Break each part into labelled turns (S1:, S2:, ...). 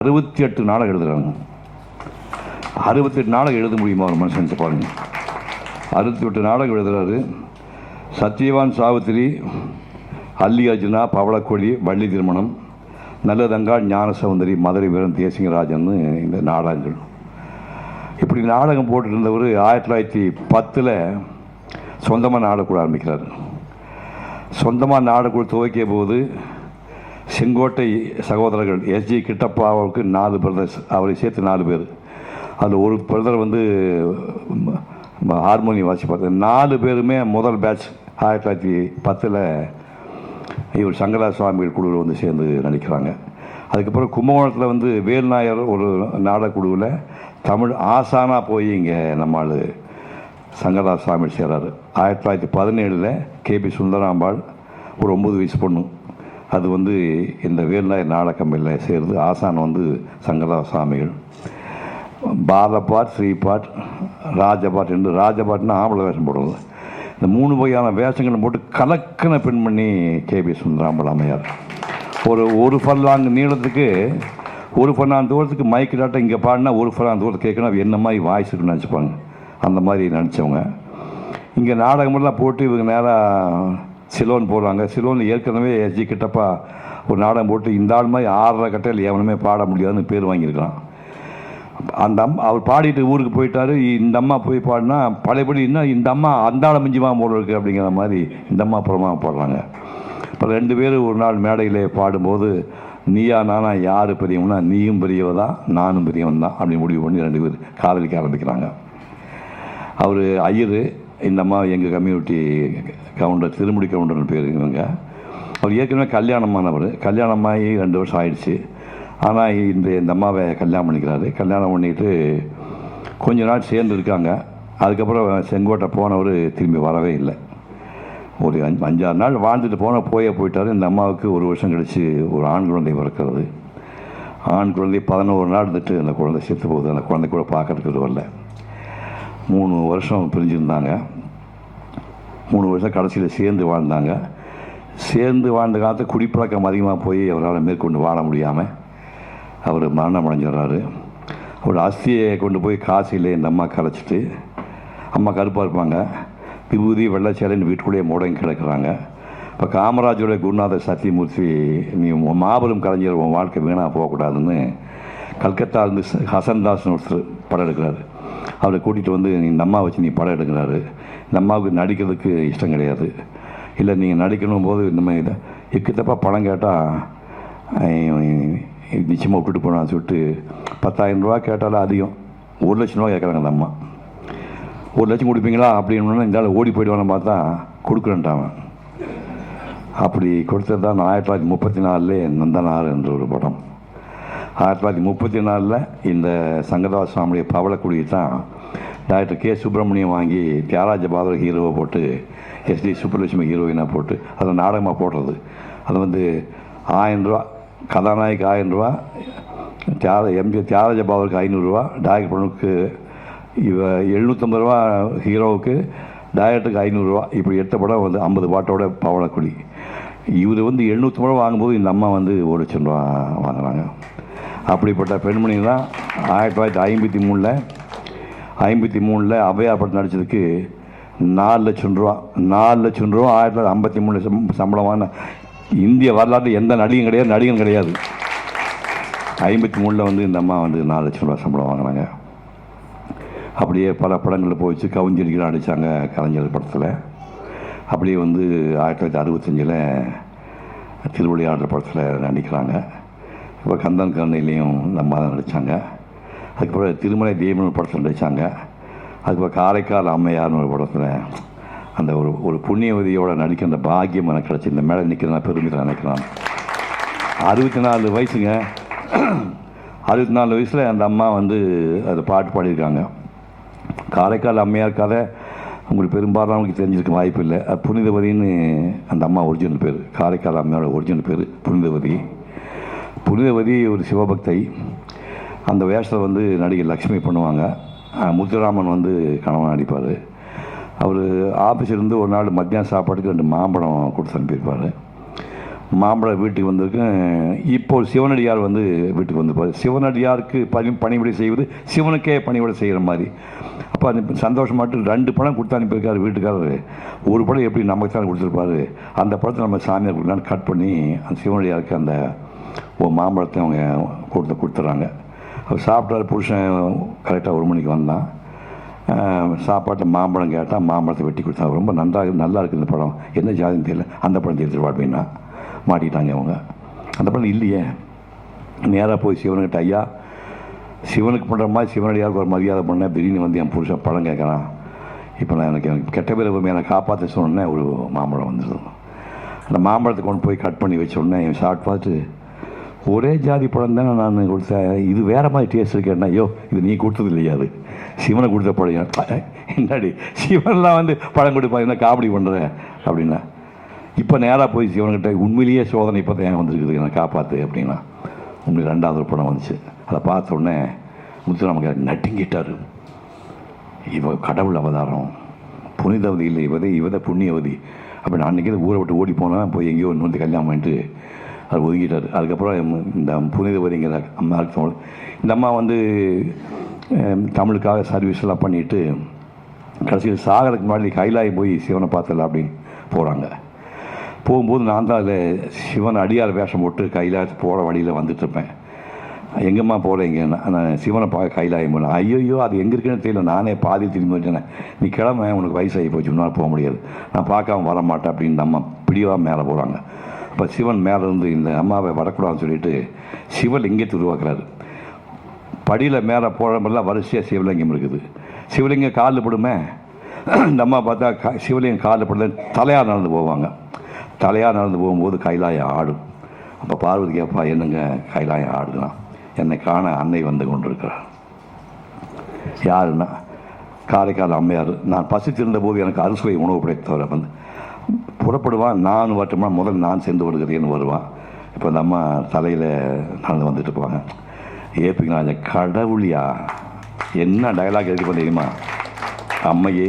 S1: 68 நாடகம் எழுதுறாங்க. 68 நாடகம் எழுத முடியுமா ஒரு மனுஷன் பாருங்க. 68 நாடகம் எழுதுறாரு. சத்யவான் சாவித்திரி, அல்லி அர்ஜுனா, பவளக்கொடி, வள்ளி திருமணம், நல்லதங்காள், ஞான சௌந்தரி, மதுரை வீரன், தேசிங்கராஜன் இந்த நாடகங்கள். இப்படி நாடகம் போட்டு இருந்தவர் 1910 சொந்தமாக நாடகக்கூட ஆரம்பிக்கிறார். சொந்தமாக நாடகக்கூட துவக்கிய போது செங்கோட்டை சகோதரர்கள் எஸ்ஜி கிட்டப்பா அவருக்கு 4 பிரதர்ஸ், அவரை சேர்த்து 4 பேர். அதில் ஒரு பிரதர் வந்து ஹார்மோனியம் வாசிப்பார். 4 பேருமே முதல் பேட்ச் 1910 இவர் சங்கரா சுவாமிகள் குழுவில் வந்து சேர்ந்து நடிக்கிறாங்க. அதுக்கப்புறம் கும்பகோணத்தில் வந்து வேல்நாயர் ஒரு நாடக குழுவில் தமிழ் ஆசானாக போய் இங்கே நம்மால் சங்கரா சுவாமிகள் சேர்றாரு. 1917 கேபி சுந்தராம்பாள் ஒரு 9 வயசு பொண்ணு, அது வந்து இந்த வேல்நாயர் நாடக கம்பெனியில் சேர்ந்து ஆசான் வந்து சங்கரா சுவாமிகள். பாலபாட், ஸ்ரீபாட், ராஜபாட் என்று ராஜபாட்னா ஆம்பளை வேஷம் போடுறது. இந்த 3 வகையான வேஷங்களை போட்டு கலக்கன பெண்மணி கேபி சுந்தராம்பாள் அம்மையார். ஒரு ஃபர்லாங் நீளத்துக்கு 1 ஃபர்லாங் தூரத்துக்கு மைக்கு டாட்டா இங்கே பாடினா 1 ஃபர்லாங் தூரத்துக்கு கேட்கணும். என்ன மாதிரி வாய்ஸ் இருக்குன்னு நினச்சிப்பாங்க. அந்த மாதிரி நடித்தவங்க இங்கே நாடகமெல்லாம் போட்டு இவங்க நேராக சிலோன் போடுறாங்க. சிலோனில் ஏற்கனவே எஸ்ஜி கிட்டப்பா ஒரு நாடகம் போட்டு இந்த ஆள் மாதிரி 6.5 கட்டையில் எவனுமே பாட முடியாதுன்னு பேர் வாங்கியிருக்கான். அந்த அவர் பாடிட்டு ஊருக்கு போயிட்டாரு. இந்த அம்மா போய் பாடினா பழையபடி இன்னும் இந்த அம்மா அந்த ஆளை மிஞ்சிமா போல இருக்குது அப்படிங்கிற மாதிரி இந்த அம்மா அப்புறமா பாடுறாங்க. இப்போ 2 பேர் ஒரு நாள் மேடையில் பாடும்போது நீயா நானா யார் பெரியவனா, நீயும் பெரியவ தான் நானும் பெரியவன் தான் அப்படின்னு முடிவு பண்ணி 2 பேர் காதலிக்க ஆரம்பிக்கிறாங்க. அவர் ஐயர், இந்த அம்மா எங்கள் கம்யூனிட்டி கவுண்டர், திருமுடி கவுண்டர்னு பேர் இவங்க. அவர் ஏற்கனவே கல்யாணமானவர். கல்யாணமாகி 2 வருஷம் ஆயிடுச்சு. ஆனால் இந்த அம்மாவை கல்யாணம் பண்ணிக்கிறாரு. கல்யாணம் பண்ணிட்டு கொஞ்ச நாள் சேர்ந்து இருக்காங்க. அதுக்கப்புறம் செங்கோட்டை போனவர் திரும்பி வரவே இல்லை. ஒரு 5-6 நாள் வாழ்ந்துட்டு போயிட்டார். இந்த அம்மாவுக்கு 1 வருஷம் கழித்து ஒரு ஆண் குழந்தை பிறக்கிறது. ஆண் குழந்தை 11 நாள் இருந்துட்டு அந்த குழந்தை செத்து போகுது. அந்த குழந்தை கூட பார்க்கறதுக்கு வரல. 3 வருஷம் பிரிஞ்சுருந்தாங்க. 3 வருஷம் கடைசியில் சேர்ந்து வாழ்ந்தாங்க. சேர்ந்து வாழ்ந்த காலத்தை குடிப்பழக்கம் அதிகமாக போய் அவரால் மேற்கொண்டு வாழ முடியாமல் அவர் மரணம் அடைஞ்சிடறாரு. அவரோட அஸ்தியை கொண்டு போய் காசியில் இந்த அம்மா கரைச்சிட்டு, அம்மா கருப்பாக இருப்பாங்க, விபூதி வெள்ளச்சேலைன்னு வீட்டுக்குள்ளேயே முடங்கி கிடக்கிறாங்க. இப்போ காமராஜோட குருநாதர் சத்தியமூர்த்தி, நீ மாபெரும் கலைஞர், உன் வாழ்க்கை வீணாக போகக்கூடாதுன்னு கல்கத்தாவிலேருந்து ஹசன்தாஸ்னு ஒருத்தர் படம் எடுக்கிறாரு. அவரை கூட்டிகிட்டு வந்து இந்த அம்மா வச்சு நீ படம் எடுக்கிறாரு. இந்த அம்மாவுக்கு நடிக்கிறதுக்கு இஷ்டம் கிடையாது. இல்லை நீங்கள் நடிக்கணும் போது இந்த மாதிரி எக்குத்தப்பா பணம் கேட்டால் நிச்சயமாக விட்டுட்டு போனான்னு சொல்லிட்டு 10,000 ரூபா கேட்டாலும் அதிகம். 1 லட்சம் ரூபா கேட்குறாங்க அந்த அம்மா. 1 லட்சம் கொடுப்பீங்களா அப்படின்னு இந்த ஆள் ஓடி போய்டுவான்னு பார்த்தா கொடுக்குறேன்ட்டான். அப்படி கொடுத்தது தான் 1934 நந்தனார் என்ற ஒரு படம். 1934 இந்த சங்கரா சுவாமியுடைய பவளக்குடியை தான் டாக்டர் கே சுப்பிரமணியம் வாங்கி தியாகராஜ பாதர் ஹீரோவை போட்டு எஸ்டி சுப்புலட்சுமி ஹீரோயினாக போட்டு அதை நாடகமாக போடுறது. அது வந்து 1000 ரூபா கதாநாயகி, 1000 ரூபா, தியாகராஜ பாதருக்கு 500 ரூபா, டாக்டர் பொண்ணுக்கு 750 ரூபா, ஹீரோவுக்கு, டைரக்டருக்கு 500 ரூபா. இப்படி எடுத்த படம் வந்து 50 பாட்டோட பவளக்குடி. இவர் வந்து 750 ரூபா வாங்கும்போது இந்த அம்மா வந்து 1 லட்சம் ரூபா வாங்குறாங்க. அப்படிப்பட்ட பெண்மணி தான் 1953 அபயா படம் நடித்ததுக்கு 4 லட்சம் ரூபா 1953 சம்பளம் வாங்கின இந்திய வரலாற்று எந்த நடிகன் கிடையாது. 53 வந்து இந்த அம்மா வந்து 4 லட்சம் ரூபா சம்பளம் வாங்கினாங்க. அப்படியே பல படங்களில் போயிடுச்சு. கவுஞ்சடிக்கலாம் நடித்தாங்க கலைஞர் படத்தில். அப்படியே வந்து 1965 திருவிளையாடல் படத்தில் நடிக்கிறாங்க. இப்போ கந்தன் கருணையிலையும் நம்ம தான் நடித்தாங்க. அதுக்கப்புறம் திருமலை தீபன் படத்தில் நடித்தாங்க. அதுக்கப்புறம் காரைக்கால் அம்மையார்னு ஒரு படத்தில் அந்த ஒரு புண்ணியவதியோட நடிக்கிற பாக்கியம் எனக்கு கிடச்சி இந்த மேலே நிற்கிறேன் பெருமிதம் நினைக்கிறான். 64 வயசுங்க. 64 வயசில் அந்த அம்மா வந்து அது பாட்டு பாடியிருக்காங்க. காரைக்கால் அம்மையார் கதை உங்களுக்கு பெரும்பாலானவங்களுக்கு தெரிஞ்சிருக்க வாய்ப்பு இல்லை. புனிதவதின்னு அந்த அம்மா ஒரிஜினல் பேர். காரைக்கால் அம்மையோட ஒரிஜினல் பேர் புனிதவதி. புனிதவதி ஒரு சிவபக்தை. அந்த வேஷத்தில் வந்து நடிகர் லக்ஷ்மி பண்ணுவாங்க. முத்துராமன் வந்து கணவன் நடிப்பார். அவர் ஆஃபீஸிலிருந்து ஒரு நாள் மத்தியானம் சாப்பாட்டுக்கு 2 மாம்பழம் கொடுத்து அனுப்பியிருப்பார். மாம்பழ வீட்டுக்கு வந்திருக்கேன். இப்போ சிவனடியார் வந்து வீட்டுக்கு வந்திருப்பார். சிவனடியாருக்கு பணிவிடை செய்வது சிவனுக்கே பணிவிடை செய்கிற மாதிரி. அப்போ அது சந்தோஷமாட்டு 2 படம் கொடுத்து அனுப்பியிருக்காரு வீட்டுக்காரர். ஒரு படம் எப்படி நமக்கு தான் கொடுத்துருப்பாரு, அந்த படத்தை நம்ம சாமியார் கொடுக்கலான்னு கட் பண்ணி அந்த சிவனடியாருக்கு அந்த மாம்பழத்தை அவங்க கொடுத்துட்றாங்க. அவர் சாப்பிட்டாரு. புருஷன் கரெக்டாக 1 மணிக்கு வந்தான். சாப்பாட்டில் மாம்பழம் கேட்டால் மாம்பழத்தை வெட்டி கொடுத்தாங்க. ரொம்ப நல்லா இருக்குது இந்த படம், என்ன ஜாதின்னு தெரியல, அந்த படம் எடுத்துருவா அப்படின்னா மாட்டிட்டாங்க அவங்க. அந்த படம் இல்லையே. நேராக போய் சிவனுக்கிட்ட, ஐயா சிவனுக்கு பண்ணுற மாதிரி சிவனடியாருக்கு ஒரு மரியாதை பண்ணேன், திடீர்னு வந்து என் புருஷன் படம் கேட்குறான், இப்போ நான் எனக்கு கெட்ட பேர் என்னை காப்பாற்ற சொன்னேன்னே ஒரு மாம்பழம் வந்துடும். அந்த மாம்பழத்தை கொண்டு போய் கட் பண்ணி வச்ச உடனே என் ஷார்ட் பார்த்து, ஒரே ஜாதி படம் தானே நான் கொடுத்தேன், இது வேறு மாதிரி டேஸ்ட் இருக்கேன்னா, ஐயோ இது நீ கொடுத்தது இல்லையா, அது சிவனை கொடுத்த படம். என்னாடி சிவன்லாம் வந்து படம் கொடுப்பா, என்ன காமெடி பண்ணுறேன் அப்படின்னா. இப்போ நேராக போய் சிவன்கிட்ட, உண்மையிலேயே சோதனை இப்போ தான் வந்திருக்குது, என்னை காப்பாற்று அப்படின்னா. உங்களுக்கு 2வது படம் வந்துச்சு. அதை பார்த்த உடனே முத்துராம நட்டுங்கிட்டார். இவ கடவுள் அவதாரம், புனிதவதி இல்லை இவதை புண்ணியவதி அப்படின்னு. அன்றைக்கி ஊரை விட்டு ஓடி போனால் போய் எங்கேயோ ஒன்று வந்து கல்யாணம் பண்ணிட்டு அது ஒதுக்கிட்டார். அதுக்கப்புறம் இந்த புனிதவதிங்கிற அம்மா, இந்த அம்மா வந்து தமிழுக்காக சர்வீஸ்லாம் பண்ணிவிட்டு கடைசியில் சாகருக்கு முன்னாடி கைலாயம் போய் சிவனை பார்த்தல அப்படின்னு போகிறாங்க. போகும்போது நான் தான் அதில் சிவன் அடியார் வேஷம் போட்டு கைலாயத்து போகிற வழியில் வந்துட்டுருப்பேன். எங்கேம்மா போகிற இங்கே, நான் சிவனை பார்க்க கைலாயம் போனேன். ஐயோ அது எங்கே இருக்குன்னு தெரியல, நானே பாதி திரும்பி வச்சேன். நீ கிளம்ப, உனக்கு வயசாகி போச்சு, முன்னால் போக முடியாது, நான் பார்க்காம வர மாட்டேன் அப்படின்னு அம்மா பிடிவாக மேலே போகிறாங்க. அப்போ சிவன் மேலே இருந்து இந்த அம்மாவை வரக்கூடாதுன்னு சொல்லிட்டு சிவலிங்கத்தை உருவாக்குறாரு. படியில் மேலே போகிறப்பெல்லாம் வரிசையாக சிவலிங்கம் இருக்குது. சிவலிங்கம் காலில் படுமே, இந்த அம்மா பார்த்தா சிவலிங்கம் காலில் படல, தலையாக நடந்து போவாங்க. தலையாக நடந்து போகும்போது கைலாயம் ஆடும். அப்போ பார்வதி கேப்பா, என்னங்க கைலாயம் ஆடுதான், என்னை காண அன்னை வந்து கொண்டிருக்கிறார். யாருன்னா காரைக்கால் அம்மையார். நான் பசித்திருந்த போது எனக்கு அறுசுவை உணவு படைத்தவர் வந்து புறப்படுவான். நான் வரட்டுமா, முதல் நான் சென்று வருகிறேன்னு வருவான். இப்போ அந்த அம்மா தலையில் நடந்து வந்துட்டு போவாங்க. ஏப்பிங்களா கடவுளியா, என்ன டயலாக் எழுதி தெரியுமா, அம்மையே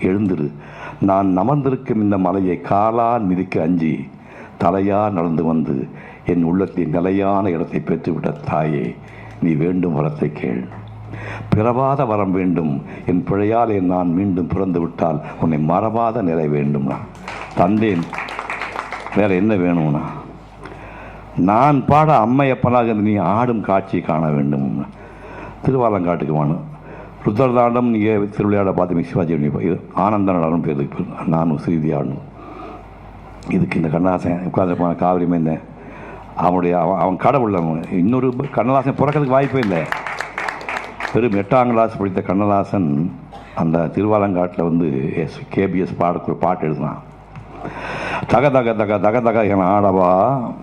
S1: எழுந்துரு, நான் நமர்ந்திருக்கும் இந்த மலையை காலால் மிதிக்க அஞ்சி தலையால் நடந்து வந்து என் உள்ளத்தின் நிலையான இடத்தை பெற்றுவிட்ட தாயே, நீ வேண்டும் வரத்தை கேள், பிறவாத வரம் வேண்டும், என் பிழையாலே நான் மீண்டும் பிறந்து விட்டால் உன்னை மறவாத நிலை வேண்டும்னா தந்தேன், வேற என்ன வேணும்னா நான் பாட அம்மையப்பனாக நீ ஆடும் காட்சியை காண வேண்டும். திருவாலங்காட்டுக்கு வேணும். ருத்ரதாண்டம் நீங்கள் திருவிளையாட பார்த்து சிவாஜி இது ஆனந்த நடனம் பேருக்கு நானும் ஸ்ரீதி ஆடணும். இதுக்கு இந்த கண்ணதாசன் உட்காந்துருப்பான காவிரி மேந்தேன், அவன் கடவுள். இன்னொரு கண்ணதாசன் பிறக்கிறதுக்கு வாய்ப்பே இல்லை. வெறும் 8ஆம் கிளாஸ் படித்த கண்ணதாசன் அந்த திருவாலங்காட்டில் வந்து கேபிஎஸ் பாடக்கு ஒரு பாட்டு எழுதினான். தக தக தக தக தக என ஆடவா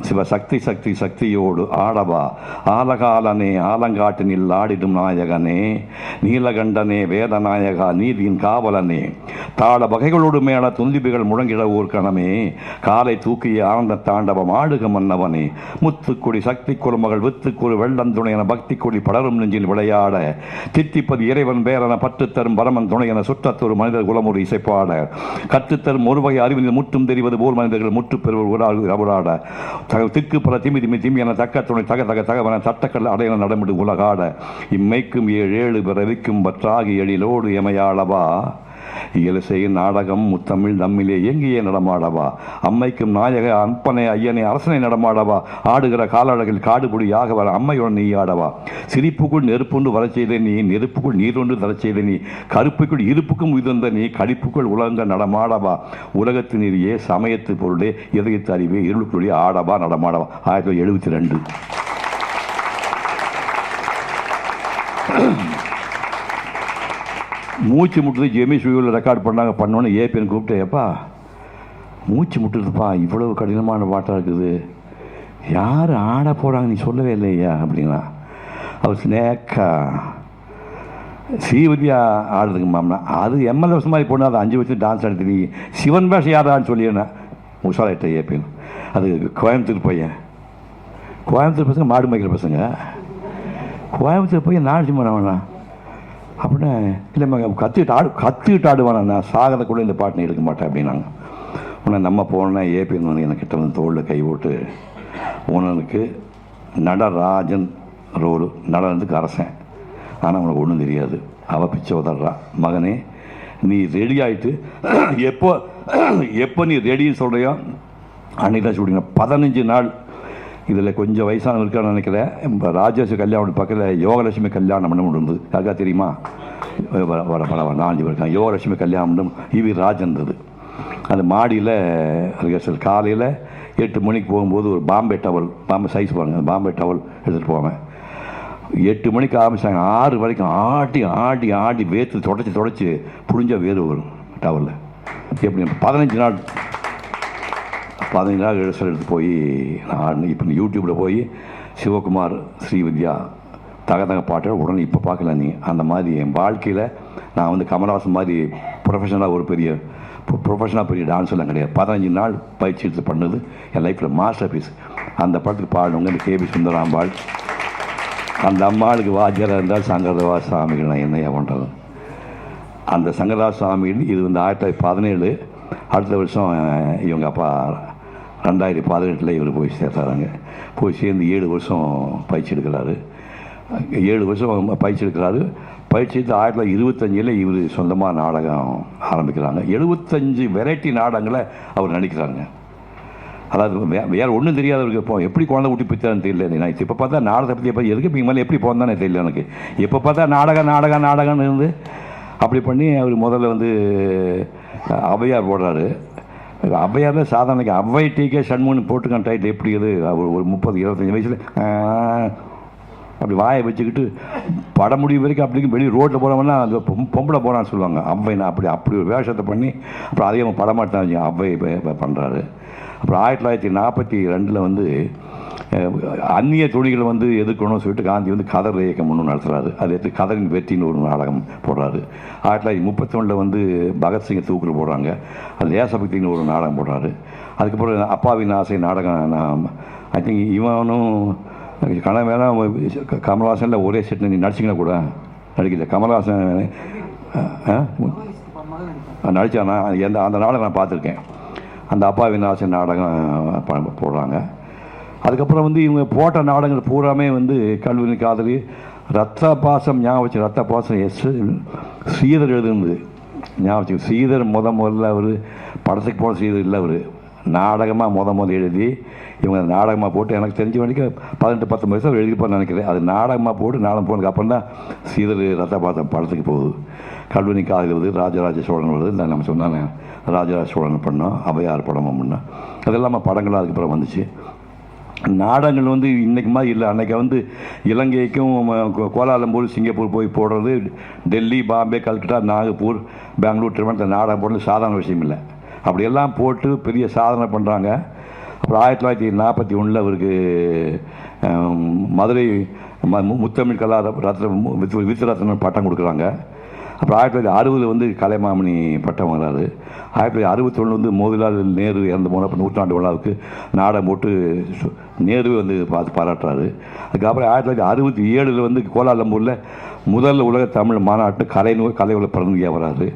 S1: சிவ சக்தி சக்தி சக்தியோடு ஆடவா ஆலகாலனே ஆலங்காட்டினில் ஆடிடும் நாயகனே நீலகண்டனே வேதநாயகா நீதியின் காவலனே தாள வகைகளோடு மேல துந்திபிகள் முழங்கிட ஊர் கணமே காலை தூக்கிய ஆனந்த தாண்டவம் ஆடுக மன்னவனே முத்துக்குடி சக்தி குறுமகள் வித்துக்குறு வெள்ளந்துணை என பக்தி கொடி படரும் நெஞ்சில் விளையாட தித்திப்பது இறைவன் பேரென பற்றுத்தரும் பரமன் துணை என சுற்றத்தொரு மனிதர் குலமுறை இசைப்பாட கற்றுத்தரும் ஒரு வகை அறிவினில் முற்றும் தெரிவது போல் மனிதர்கள் முற்று பெறுவர் அவராட திக்கு பல திமி திமி திமி என தக்க துணை தக தக தகவன தட்டக்கல் அடையன நடமிடு உலகாட இம்மைக்கும் 7 பிறவிக்கும் பற்றாகி எழிலோடு எமையாளவா இயலிசையின் நாடகம் முத்தமிழ் நம்மிலே எங்கியே நடமாடவா அம்மைக்கும் நாயக அன்பனை ஐயனை அரசனை நடமாடவா ஆடுகிற காலழகில் காடுபுடியாக வர அம்மையுடன் நீ ஆடவா சிரிப்புக்குள் நெருப்புண்டு வரச் செய்த நீ நெருப்புக்குள் நீரொன்று தரச் செய்த நீ கருப்புக்குள் இருப்புக்கும் உயர்ந்த நீ கடிப்புக்குள் உலங்க நடமாடவா உலகத்து நீரியே சமயத்து பொருளே இதயத்து அறிவே இருளுக்குள்ளே ஆடவா நடமாடவா 1972. மூச்சு முட்டுறது ஜெமி ஸ்டுடியோவில் ரெக்கார்ட் பண்ணோன்னு ஏபிஎன் கூப்பிட்டு, எப்பா மூச்சு முட்டுறதுப்பா இவ்வளவு கடினமான பாட்டாக இருக்குது, யார் ஆட போகிறாங்க நீ சொல்லவே இல்லையா அப்படின்னா. அவர் ஸ்னேக்கா ஸ்ரீவதியா ஆடுறதுக்கு மாம்னா அது எம்எல்ஏ வருஷம் மாதிரி பொண்ணு, அதை 5 வருஷம் டான்ஸ் ஆடுறது சிவன் பேஷ யாரான்னு சொல்லிடுறேன் உஷாராயிட்ட ஏபிஎன். அது கோயம்புத்தூர் பையன், கோயம்புத்தூர் பசங்க மாடு மேய்க்கிற பசங்க, கோயம்புத்தூர் பையன் நாடு சிம்மனா அப்படின்னா இல்லைம்மா கற்றுக்கிட்டு ஆடுவானா, நான் சாகத கூட இந்த பாட்டு எடுக்க மாட்டேன் அப்படின்னாங்க. உடனே நம்ம போனோன்னா ஏபிஎன் வந்து எனக்கு கிட்ட வந்து தோளில் கை போட்டு உனக்கு நடராஜன் ரோடு நடனத்துக்கு அரசன், ஆனால் உனக்கு ஒன்றும் தெரியாது. அவள் பிச்சை உதறா, மகனே நீ ரெடி ஆகிட்டு எப்போ நீ ரெடின்னு சொல்கிறியோ அன்றைக்கி தான் ஷூட்டிங். 15 நாள். இதில் கொஞ்சம் வயசானவங்க இருக்கான்னு நினைக்கிறேன். இப்போ ராஜேஷ் கல்யாணம் பக்கத்தில் யோகலட்சுமி கல்யாண மண்டபம் இருந்தது, யாருக்கா தெரியுமா? வர 4 பேர் இருக்காங்க. யோகலட்சுமி கல்யாண மண்டபம் இவி ராஜன்றது. அந்த மாடியில் ரிஹர்சல். காலையில் 8 மணிக்கு போகும்போது ஒரு பாம்பே டவல், பாம்பே சைஸ் பாருங்க, பாம்பே டவல் எடுத்துகிட்டு போவேன். 8 மணிக்கு ஆரம்பிச்சாங்க, 6 வரைக்கும் ஆட்டி ஆட்டி ஆட்டி வேர்த்து தொடச்சி புழிஞ்ச வேறு வரும் டவலில். எப்படி 15 நாள் ரிஹர்சல் எடுத்து போய் நான் இப்போ யூடியூப்பில் போய் சிவகுமார் ஸ்ரீவித்யா தக பாட்டு உடனே இப்போ பார்க்கல நீ. அந்த மாதிரி என் வாழ்க்கையில் நான் வந்து கமல்ஹாசன் மாதிரி ப்ரொஃபஷனலாக பெரிய டான்ஸ் எல்லாம் கிடையாது. 15 நாள் பயிற்சி எடுத்து பண்ணது என் லைஃப்பில் மாஸ்டர் பீஸ். அந்த படத்துக்கு பாடினவங்க இந்த கேபி சுந்தராம்பாள். அந்த அம்மாளுக்கு வாத்தியாராக இருந்தால் சங்கரதாஸ் சுவாமிகள். நான் என்னையா பண்ணுறது? அந்த சங்கரதாஸ் சுவாமிகள் இது வந்து 1917. அடுத்த வருஷம் இவங்க அப்பா 2018 இவர் போய் சேர்த்தாராங்க. போய் சேர்ந்து 7 வருஷம் பயிற்சி எடுக்கிறாரு. 7 வருஷம் பயிற்சி எடுக்கிறாரு. பயிற்சி எடுத்து 1925 இவர் சொந்தமாக நாடகம் ஆரம்பிக்கிறாங்க. 75 வெரைட்டி நாடகங்களை அவர் நடிக்கிறாங்க. அதாவது வேறு ஒன்றும் தெரியாதவருக்கு இப்போ எப்படி குழந்தை ஊட்டி பித்தான்னு தெரியல. நான் இப்போ பார்த்தா நாடகத்தை பற்றி எப்போ எதுக்கு இப்போ மேலே எப்படி போந்தானே தெரியல எனக்கு. எப்போ பார்த்தா நாடகம்னு இருந்து அப்படி பண்ணி அவர் முதல்ல வந்து ஔவையார் போடுறாரு. ஔவையாரில் சாதாரணக்கு அவ்வை டிகே சண்முகன் போட்டுக்கான டைட்டில் எப்படி இது? அவர் ஒரு 30-25 வயசில் அப்படி வாயை வச்சுக்கிட்டு படம் முடிவு வரைக்கும் அப்படி வெளியே ரோட்டில் போகிறவன்னா அந்த பொம்பளை போகிறான்னு சொல்லுவாங்க. அவ்வைனா அப்படி ஒரு வேஷத்தை பண்ணி அப்புறம் அதே படமாட்டான் அவ்வை பண்ணுறாரு. அப்புறம் 1942 வந்து அந்நிய துணிகளை வந்து எதிர்க்கணும்னு சொல்லிட்டு காந்தி வந்து கதர் இயக்கம் ஒன்று நடத்துகிறாரு. அது எடுத்து கதரின் வெற்றின்னு ஒரு நாடகம் போடுறாரு. 1931 வந்து பகத்சிங்கை தூக்கில் போடுறாங்க. அது தேசபக்தின்னு ஒரு நாடகம் போடுறாரு. அதுக்கப்புறம் அப்பாவின் ஆசை நாடகம். நான் ஐ திங்க் இவனும் கனவு வேணால் கமல்ஹாசனில் ஒரே செட்டு நீ நடிச்சிங்கன்னா கூட நடிக்கல. கமல்ஹாசன் நடித்தானா அந்த நாடகம் நான் பார்த்துருக்கேன். அந்த அப்பாவின் ஆசை நாடகம் போடுறாங்க. அதுக்கப்புறம் வந்து இவங்க போட்ட நாடகங்கள் பூராமே வந்து கல்வி காதலி, ரத்த பாசம் ஞாபகம் வச்சு, ரத்த பாசம் ஸ்ரீதர் எழுதுனது ஞாபகம் வச்சு. ஸ்ரீதர் முதல்ல அவர் படத்துக்கு போன ஸ்ரீதர் இல்லை, அவர் நாடகமாக முதல் எழுதி இவங்க நாடகமாக போட்டு எனக்கு தெரிஞ்ச வரைக்கும் 18-19 வயசு அவர் எழுதிப்பான்னு நினைக்கிறேன். அது நாடகமாக போட்டு நாடகம் போனதுக்கு அப்புறம் தான் ஸ்ரீதர் ரத்த பாசம் படத்துக்கு போகுது. கல்வனி காதல் ராஜராஜ சோழன் வருது. நம்ம சொன்னாங்க ராஜராஜ சோழன் பண்ணோம், ஔவையார் படமும் பண்ணோம். அதெல்லாமல் படங்களாக அதுக்கப்புறம் வந்துச்சு. நாடகங்கள் வந்து இன்றைக்கு மாதிரி இல்லை. அன்றைக்கி வந்து இலங்கைக்கும் கோலாலம்பூர் சிங்கப்பூர் போய் போடுறது, டெல்லி பாம்பே கல்கட்டா நாகப்பூர் பெங்களூர் திருவண்ணாமலை நாடகம் போடுறது சாதாரண விஷயம் இல்லை. அப்படியெல்லாம் போட்டு பெரிய சாதனை பண்ணுறாங்க. அப்புறம் 1941 அவருக்கு மதுரை முத்தமிழ் கலா வித்ரத்ன பட்டம் கொடுக்குறாங்க. அப்புறம் 1960 வந்து கலைமாமணி பட்டம் வாங்குறாரு. 1961 வந்து மோதிலால் நேரு இறந்து போன நூற்றாண்டு விழாவுக்கு நாடகம் போட்டு நேரு வந்து பாராட்டுறாரு. அதுக்கப்புறம் 1967 வந்து கோலாலம்பூரில் முதல் உலக தமிழ் மாநாட்டு கலை உலக பிரதிநிதியாக வராரு.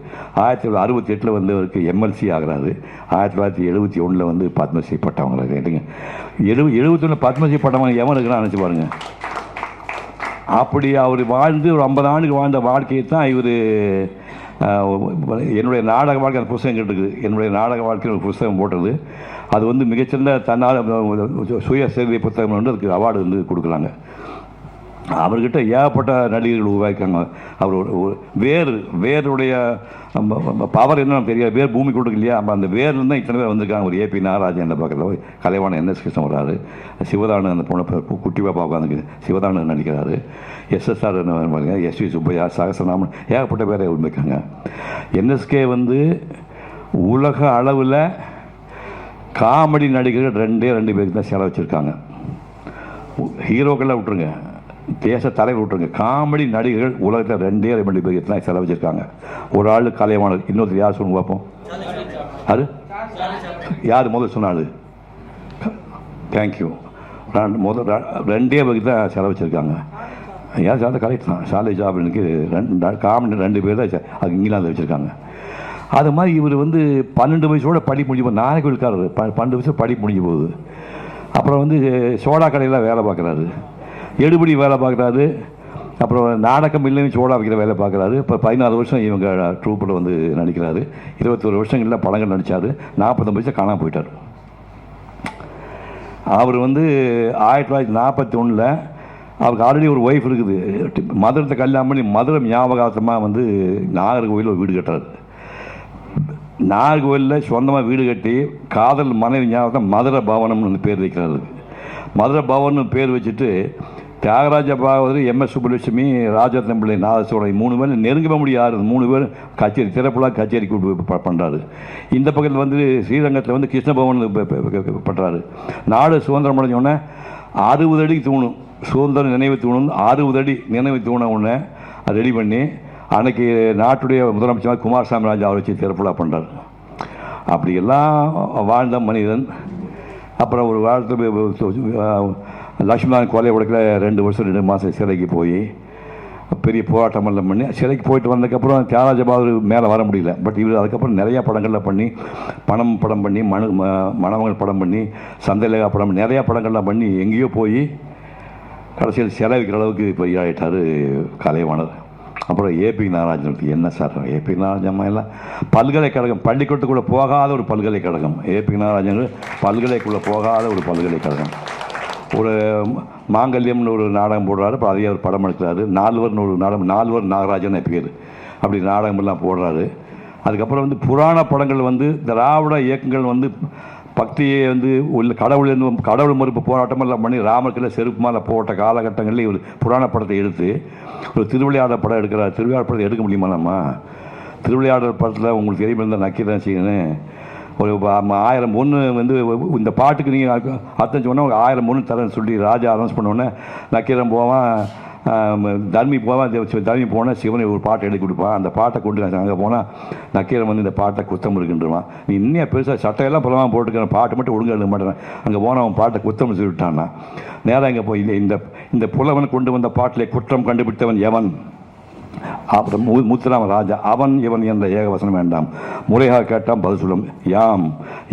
S1: 1968 வந்து அவருக்கு எம்எல்சி ஆகிறாரு. 1971 வந்து பத்மஸ்ரீ பட்டம் வாங்குறாரு. இல்லைங்க 71 பத்மஸ்ரீ பட்டம் வாங்க எவன் இருக்குன்னு நினச்சி பாருங்க. அப்படி அவர் வாழ்ந்து ஒரு 50 ஆண்டுக்கு வாழ்ந்த வாழ்க்கையை தான் இவர் என்னுடைய நாடக வாழ்க்கை அந்த புஸ்தகம் கேட்டுருக்குது. என்னுடைய நாடக வாழ்க்கையில் ஒரு புஸ்தகம் போட்டது. அது வந்து மிகச்சிறந்த தன்னால் சுயசேவை புத்தகம் வந்து அதுக்கு அவார்டு வந்து கொடுக்குறாங்க. அவர்கிட்ட ஏகப்பட்ட நடிகர்கள் உருவாக்கிக்காங்க. அவர் ஒரு வேருடைய பவர் என்னன்னு தெரியாது. வேர் பூமி கொடுக்கு இல்லையா, நம்ம அந்த வேர்லேருந்து தான் இத்தனை பேர் வந்திருக்காங்க. ஒரு ஏபி நாகராஜன் அந்த பக்கத்தில் கலைவாணன் என்எஸ் கிருஷ்ணன் வராரு. சிவதானு அந்த பொண்ணை குட்டி பாப்பா உட்காந்து சிவதானு நடிக்கிறாரு. எஸ்எஸ்ஆர் பாருங்க, எஸ்வி சுப்பையா, சகசநாமன், ஏகப்பட்ட பேரை உண்மைக்காங்க. என்எஸ்கே வந்து உலக அளவில் காமெடி நடிகர்கள் 2 பேருக்கு தான் செலவு வச்சுருக்காங்க. ஹீரோக்கெல்லாம் விட்டுருங்க, தேச தலைவர் விட்டுருங்க, காமெடி நடிகர்கள் உலகத்தில் 2 பேருக்கு தான் செலவு வச்சுருக்காங்க. ஒரு ஆள் கலைவாணர், இன்னொருத்தர் யார் சொல்லுங்க பார்ப்போம். அது யார் முதல் சொன்னாள்? தேங்க்யூ. முதல் 2 பேருக்கு தான் செலவு வச்சுருக்காங்க. ஏன் சார் கரெக்ட் தான். சாலை ஜாபனுக்கு காமெடி 2 பேர் தான் அது இங்கிலாந்து வச்சுருக்காங்க. அது மாதிரி இவர் வந்து 12 வயசோட படி முடிஞ்சு போகுது. நாகர்கோவில்காரர் 12 வயசு படி முடிஞ்சு போகுது. அப்புறம் வந்து சோடா கடையில் வேலை பார்க்குறாரு, எடுபடி வேலை பார்க்குறாரு, அப்புறம் நாடகம் இல்லைன்னு சோடா வைக்கிற வேலை பார்க்குறாரு. இப்போ 14 வருஷம் இவங்க ட்ரூப்பில் வந்து நடிக்கிறாரு. 21 வருஷங்களில் படங்கள் நடித்தார். 49 வயசு காணாமல் போயிட்டார். அவர் வந்து 1941 அவருக்கு ஆல்ரெடி ஒரு ஒய்ஃப் இருக்குது. மதுரத்தை கல்யாணம் பண்ணி மதுரை ஞாபகார்த்தமாக வந்து நாகர்கோவிலில் ஒரு வீடு கட்டுறாரு. நாகர்கோவிலில் சொந்தமாக வீடு கட்டி காதல் மனைவி ஞாபகம் மதுரை பவனம்னு பேர் வைக்கிறாரு. மதுரை பவன் பேர் வச்சுட்டு தியாகராஜ பாகவதர், எம்எஸ் சுப்புலட்சுமி, ராஜரத்னம் பிள்ளை, நாதஸ்வரம் 3 பேர் நெருங்கவே முடியாது. 3 பேர் கச்சேரி திறப்புலா கச்சேரி பண்ணுறாரு. இந்த பக்கத்தில் வந்து ஸ்ரீரங்கத்தில் வந்து கிருஷ்ணபவன் பண்ணுறாரு. நாடு சுதந்திரம் அடைஞ்சோடனே 60 அடி தூணும், சுதந்திர நினைவு தூணும், 60 அடி நினைவு தூணை ஒன்று ரெடி பண்ணி அன்னைக்கு நாட்டுடைய முதலமைச்சர் குமாரசாமி ராஜா அவரை வச்சு திறப்புலா பண்ணுறாரு. அப்படியெல்லாம் வாழ்ந்த மனிதன். அப்புறம் ஒரு வாழ்த்து லட்சுமிநாதன் கொலை வழக்கில் 2 வருஷம் 2 மாதம் சிறைக்கு போய் பெரிய போராட்டமெல்லாம் பண்ணி சிறைக்கு போயிட்டு வந்ததுக்கப்புறம் தியாகராஜ பாகவதர் மேலே வர முடியல. பட் இவர் அதுக்கப்புறம் நிறையா படங்களில் பண்ணி படம் பண்ணி மணமகள் படம் பண்ணி சந்தையிலகா படம் பண்ணி நிறையா படங்கள்லாம் பண்ணி எங்கேயோ போய் கடைசியில் சிலை வைக்கிற அளவுக்கு இப்போ ஆகிட்டார் கலைவாணர். அப்புறம் ஏபி நாகராஜன். என்ன சார் ஏபி நாகராஜன் எல்லாம் பல்கலைக்கழகம் பள்ளிக்கூடத்துக்குள்ளே போகாத ஒரு பல்கலைக்கழகம். ஏபி நாகராஜன் பல்கலைக்குள்ளே போகாத ஒரு பல்கலைக்கழகம். ஒரு மாங்கல்யம்னு ஒரு நாடகம் போடுறாரு. இப்போ அதையே ஒரு படம் எடுக்கிறாரு. 4வர்னு ஒரு நாடகம், 4வர் நாகராஜன் பேர். அப்படி நாடகமெல்லாம் போடுறாரு. அதுக்கப்புறம் வந்து புராண படங்கள் வந்து திராவிட இயக்கங்கள் வந்து பக்தியை வந்து உள்ள கடவுள் மறுப்பு போராட்டமெல்லாம் பண்ணி ராமர்கில் செருப்பு மேலே போட்ட காலகட்டங்களில் இவர் புராண படத்தை எடுத்து ஒரு திருவிளையாடல் படம் எடுக்கிறார். திருவிளையாடல் படத்தை எடுக்க முடியுமா? நம்ம திருவிளையாடல் படத்தில் உங்களுக்கு தெரியும் நக்கீரன் செய்யணும் ஒரு 1000 பொண்ணு வந்து இந்த பாட்டுக்கு நீங்கள் அர்த்தம் சொன்னால் ஒரு 1000 பொண்ணு தரேன்னு சொல்லி ராஜா அனௌன்ஸ் பண்ணோன்னே நக்கீரன் போவான், தர்மி போனால் சிவனை ஒரு பாட்டை எழுதி கொடுப்பான். அந்த பாட்டை கொண்டு அங்கே போனால் நக்கீரன் வந்து இந்த பாட்டை குத்தம் இருக்குன்றான். நீ இன்னும் பெருசாக சட்டையெல்லாம் புலமாக போட்டுக்கிற பாட்டு மட்டும் ஒழுங்காக எழுத மாட்டேன். அங்கே போனால் அவன் பாட்டை குத்தம் சொல்லிவிட்டான்னா நேராக இங்கே போய் இந்த புலவன் கொண்டு வந்த பாட்டிலே குற்றம் கண்டுபிடித்தவன் எவன்? அப்புறம் முத்துராம ராஜா அவன் இவன் என்ற ஏகவசனம் வேண்டாம், முறையாக கேட்டால் பதில் சொல்லும்.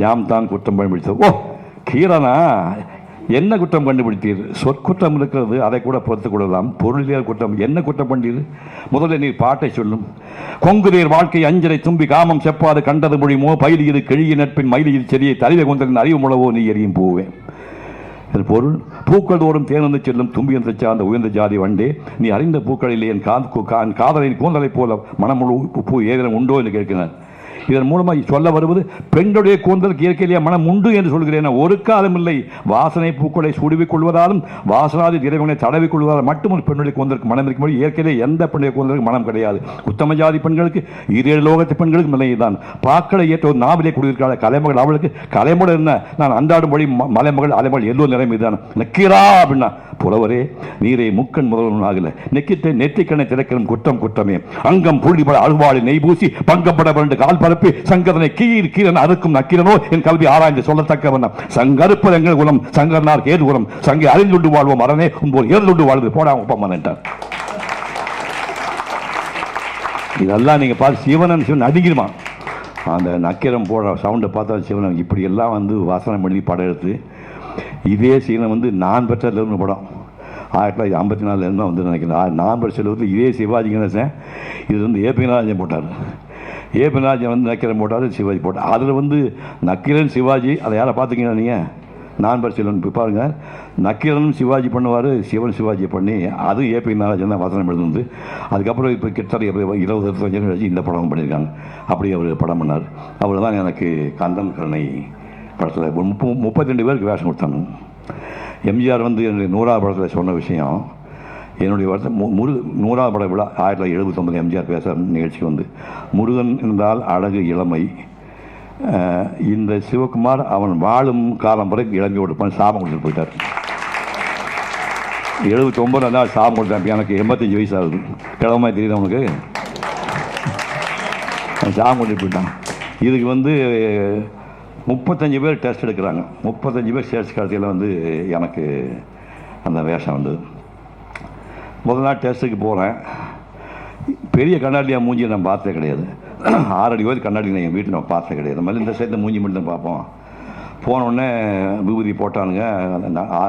S1: யாம் தான் குற்றம் கண்டுபிடித்தது. ஓ கீரனா என்ன குற்றம் கண்டுபிடித்தீர்? சொற்குற்றம் இருக்கிறது, அதை கூட பொறுத்து கொள்ளலாம். பொருளியல் குற்றம் என்ன குற்றம் பண்ணீர்? முதல்ல நீர் பாட்டை சொல்லும். கொங்குதீர் வாழ்க்கை அஞ்சரை தும்பி காமம் செப்பாது கண்டது மொழிமோ பயிலியது கிழிய நட்பின் மயிலியில் செடியை தலைவை கொண்டலின் அறிவு முழவோ நீ எரியும் போவேன். இது பொருள். பூக்கள் தோறும் தேர்ந்து செல்லும் தும்பி என்று சார்ந்த உயர்ந்த ஜாதி வண்டே, நீ அறிந்த பூக்களிலே என் காதலின் கூந்தலை போல மனமுழு பூ ஏதேனும் உண்டோ என்று கேட்கிறார். இதன் மூலமாக சொல்ல வருவது பெண்களுடைய கூந்தலுக்கு இயற்கையிலேயே மனம் உண்டு என்று சொல்கிறேன். ஒரு காலம் இல்லை. வாசனை பூக்களை சுடுவிக் கொள்வதாலும் வாசனாதி திரைவங்களை தடவிக் கொள்வதால் மட்டும் ஒரு பெண்ணுடைய கூந்தலுக்கு மனம் இருக்கும்போது இயற்கையிலே எந்த பெண்ணுடைய கூந்தலுக்கு மனம் கிடையாது. உத்தம ஜாதி பெண்களுக்கு 7 லோகத்து பெண்களுக்கு நிலைதான். பாக்களை ஏற்ற ஒரு நாவிலே குடியிருக்கிறாள் கலைமகள். அவளுக்கு கலைமகள் என்ன? நான் அன்றாடும் வழி மலைமகள் அலைமகள் எல்லோ நிலைமை தான் நக்கீரா அப்படின்னா புலவரே நீரை முக்கன் முதல்வன் ஆகல நெக்கிட்ட நெற்றிக்கண்ணை திறக்கிற குற்றம் குற்றமே அங்கம் புள்ளிபட அழுவாளி நெய் பூசி பங்கப்பட இரண்டு கால் பரப்பி சங்கரனை கீரன் அறுக்கும் நக்கீரனோ என் கல்வி ஆராய்ந்து சொல்லத்தக்கவன் சங்கருப்பது எங்கள் குலம் சங்கரனார் ஏது குலம் சங்கை அறிந்துண்டு வாழ்வோம் அரணே உன்போல் ஏறுண்டு வாழ்வு போடாம ஒப்பம் என்றார். இதெல்லாம் நீங்க பார்த்து சிவனன் சிவன் அடிக்கிறமா அந்த நக்கீரம் போடுற சவுண்டை பார்த்தா சிவனன் இப்படி எல்லாம் வந்து வாசனை பண்ணி படம் எடுத்து இதே சீனை வந்து நான் பெற்ற லெவல்னு படம் 1954 வந்து நினைக்கிறேன். நான் பெற்ற லெவலில் இதே சிவாஜி கணேசன் இது வந்து ஏபி நாராயணன் போட்டார். ஏபி நாராயணன் வந்து நக்கீரன் போட்டார், சிவாஜி போட்டார். அதில் வந்து நக்கீரன் சிவாஜி அதை யாரை பார்த்துக்கீங்களா நீங்கள்? நான் பெற்ற லெவல் இப்போ பாருங்கள். நக்கீரனும் சிவாஜி பண்ணுவார், சிவன் சிவாஜி பண்ணி அது ஏபி நாராயணன் தான் வசனம் எழுதுந்து. அதுக்கப்புறம் இப்போ கிட்டத்தட்ட 20-25 கழிச்சு இந்த படம் பண்ணியிருக்காங்க. அப்படி அவர் படம் பண்ணார். அவர் தான் எனக்கு கந்தன் கருணை படத்தில் 32 பேருக்கு வேஷம் கொடுத்தாங்க. எம்ஜிஆர் வந்து என்னுடைய 100வது படத்தில் சொன்ன விஷயம், என்னுடைய வருஷம் 100வது பட விழா 1979 எம்ஜிஆர் பேச நிகழ்ச்சிக்கு வந்து முருகன் என்றால் அழகு இளமை, இந்த சிவகுமார் அவன் வாழும் காலம் வரை இளமை கொடுப்பான் சாபம் கொடுத்துட்டு போயிட்டார். 79 தான் சாபம் கொடுத்தேன். எனக்கு 85 வயசு ஆகுது. கிழமை தெரியுது அவனுக்கு சாபம் கொடுத்துட்டு போயிட்டான். இதுக்கு வந்து 35 பேர் டெஸ்ட் எடுக்கிறாங்க. 35 பேர் சேர்ச் காலத்தில் வந்து எனக்கு அந்த வேஷம் வந்தது. முதல் நாள் டெஸ்ட்டுக்கு போகிறேன். பெரிய கண்ணாடியாக மூஞ்சி நான் பார்த்தே கிடையாது. 6 அடி வரை கண்ணாடி எங்கள் வீட்டில் நம்ம பார்த்தது கிடையாது. மாதிரி இந்த சைடில் மூஞ்சி மட்டும் தான் பார்ப்போம். போனோடனே விபூதி போட்டானுங்க,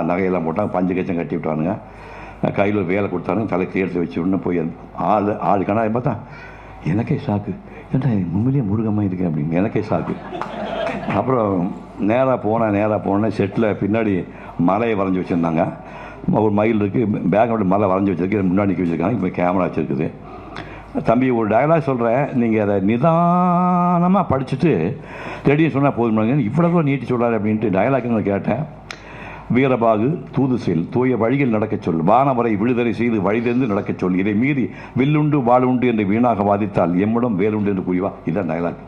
S1: நகையெல்லாம் போட்டாங்க, பஞ்சு கச்சம் கட்டி விட்டானுங்க, கையில் வேலை கொடுத்தானுங்க, தலைக்கு எடுத்து வச்சு உடனே போய் ஆள் கண்ணாடி பார்த்தா எனக்கே ஷாக்கு. ஏன்டா உண்மையிலேயே முருகம்மா இருக்கேன் அப்படின்னு எனக்கே ஷாக்கு. அப்புறம் நேராக போனேன் செட்டில் பின்னாடி மலையை வரைஞ்சி வச்சுருந்தாங்க. ஒரு மயில் இருக்குது, பேக்கோட மலை வரைஞ்சி வச்சுருக்கு, முன்னாடி நிற்க வச்சுருக்காங்க. இப்போ கேமரா வச்சுருக்குது. தம்பி ஒரு டயலாக் சொல்கிறேன், நீங்கள் அதை நிதானமாக படிச்சுட்டு ரெடியாக சொன்னால் போதும், இவ்வளோ நீட்டி சொல்கிறாரு அப்படின்ட்டு டயலாக்னு நான் கேட்டேன். வீரபாகு தூது செல், தூய வழியில் நடக்கச் சொல், வானவரை விடுதலை செய்து வழிதெறிந்து நடக்கச் சொல், இதை மீறி வில்லுண்டு வாளுண்டு என்று வீணாக வாதித்தால் எம்மிடம் வேலுண்டு என்று கூறிவா. இதுதான் டயலாக்.